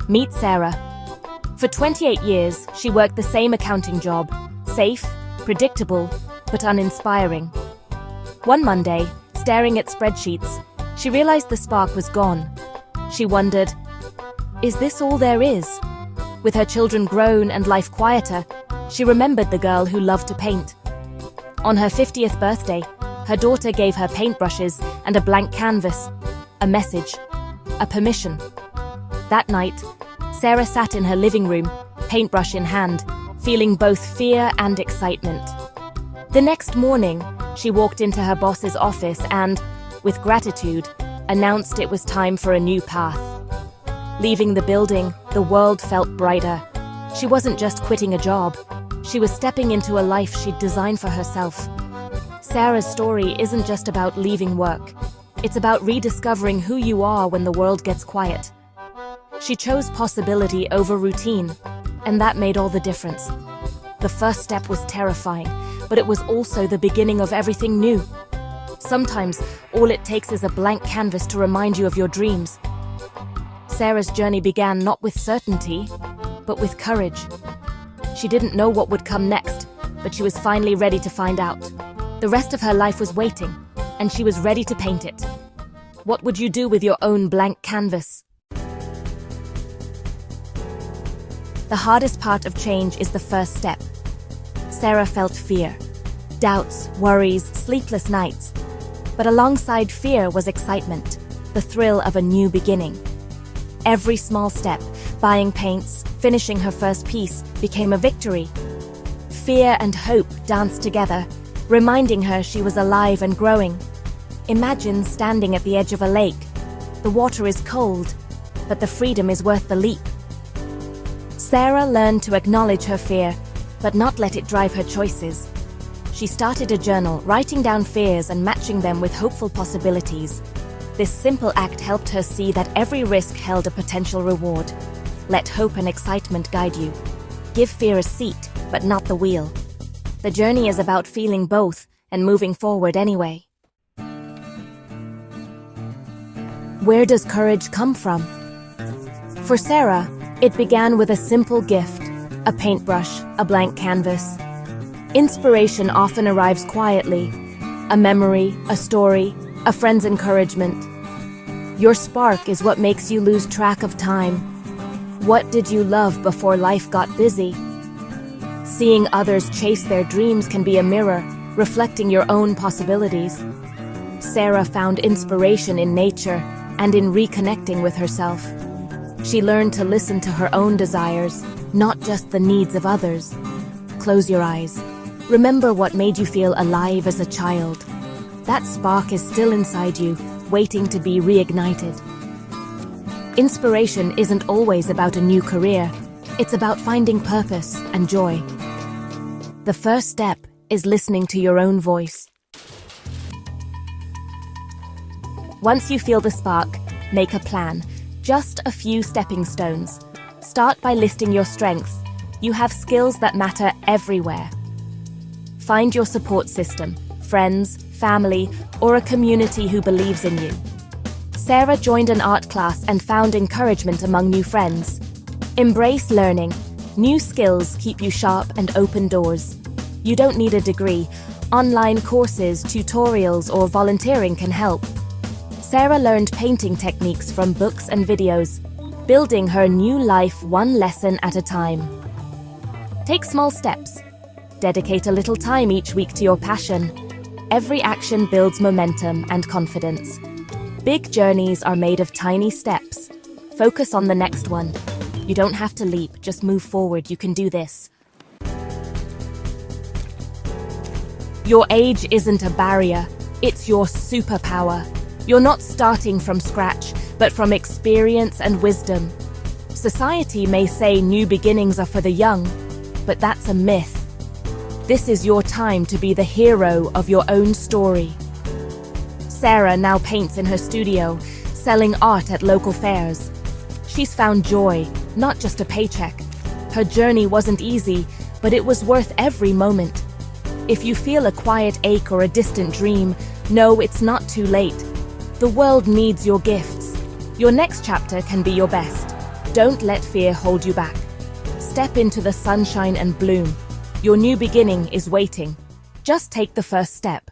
Meet Sarah. For 28 years, she worked the same accounting job. Safe, predictable, but uninspiring. One Monday, staring at spreadsheets, she realized the spark was gone. She wondered, is this all there is? With her children grown and life quieter, she remembered the girl who loved to paint. On her 50th birthday, her daughter gave her paintbrushes and a blank canvas, a message, a permission. That night, Sarah sat in her living room, paintbrush in hand, feeling both fear and excitement. The next morning, she walked into her boss's office and, with gratitude, announced it was time for a new path. Leaving the building, the world felt brighter. She wasn't just quitting a job. She was stepping into a life she'd designed for herself. Sarah's story isn't just about leaving work. It's about rediscovering who you are when the world gets quiet. She chose possibility over routine, and that made all the difference. The first step was terrifying, but it was also the beginning of everything new. Sometimes, all it takes is a blank canvas to remind you of your dreams. Sarah's journey began not with certainty, but with courage. She didn't know what would come next, but she was finally ready to find out. The rest of her life was waiting, and she was ready to paint it. What would you do with your own blank canvas? The hardest part of change is the first step. Sarah felt fear, doubts, worries, sleepless nights. But alongside fear was excitement, the thrill of a new beginning. Every small step, buying paints, finishing her first piece, became a victory. Fear and hope danced together, reminding her she was alive and growing. Imagine standing at the edge of a lake. The water is cold, but the freedom is worth the leap. Sarah learned to acknowledge her fear, but not let it drive her choices. She started a journal, writing down fears and matching them with hopeful possibilities. This simple act helped her see that every risk held a potential reward. Let hope and excitement guide you. Give fear a seat, but not the wheel. The journey is about feeling both and moving forward anyway. Where does courage come from? For Sarah, it began with a simple gift, a paintbrush, a blank canvas. Inspiration often arrives quietly, a memory, a story, a friend's encouragement. Your spark is what makes you lose track of time. What did you love before life got busy? Seeing others chase their dreams can be a mirror, reflecting your own possibilities. Sarah found inspiration in nature and in reconnecting with herself. She learned to listen to her own desires, not just the needs of others. Close your eyes. Remember what made you feel alive as a child. That spark is still inside you, waiting to be reignited. Inspiration isn't always about a new career. It's about finding purpose and joy. The first step is listening to your own voice. Once you feel the spark, make a plan. Just a few stepping stones. Start by listing your strengths. You have skills that matter everywhere. Find your support system, friends, family, or a community who believes in you. Sarah joined an art class and found encouragement among new friends. Embrace learning. New skills keep you sharp and open doors. You don't need a degree. Online courses, tutorials, or volunteering can help. Sarah learned painting techniques from books and videos, building her new life one lesson at a time. Take small steps. Dedicate a little time each week to your passion. Every action builds momentum and confidence. Big journeys are made of tiny steps. Focus on the next one. You don't have to leap, just move forward. You can do this. Your age isn't a barrier, it's your superpower. You're not starting from scratch, but from experience and wisdom. Society may say new beginnings are for the young, but that's a myth. This is your time to be the hero of your own story. Sarah now paints in her studio, selling art at local fairs. She's found joy, not just a paycheck. Her journey wasn't easy, but it was worth every moment. If you feel a quiet ache or a distant dream, know it's not too late. The world needs your gifts. Your next chapter can be your best. Don't let fear hold you back. Step into the sunshine and bloom. Your new beginning is waiting. Just take the first step.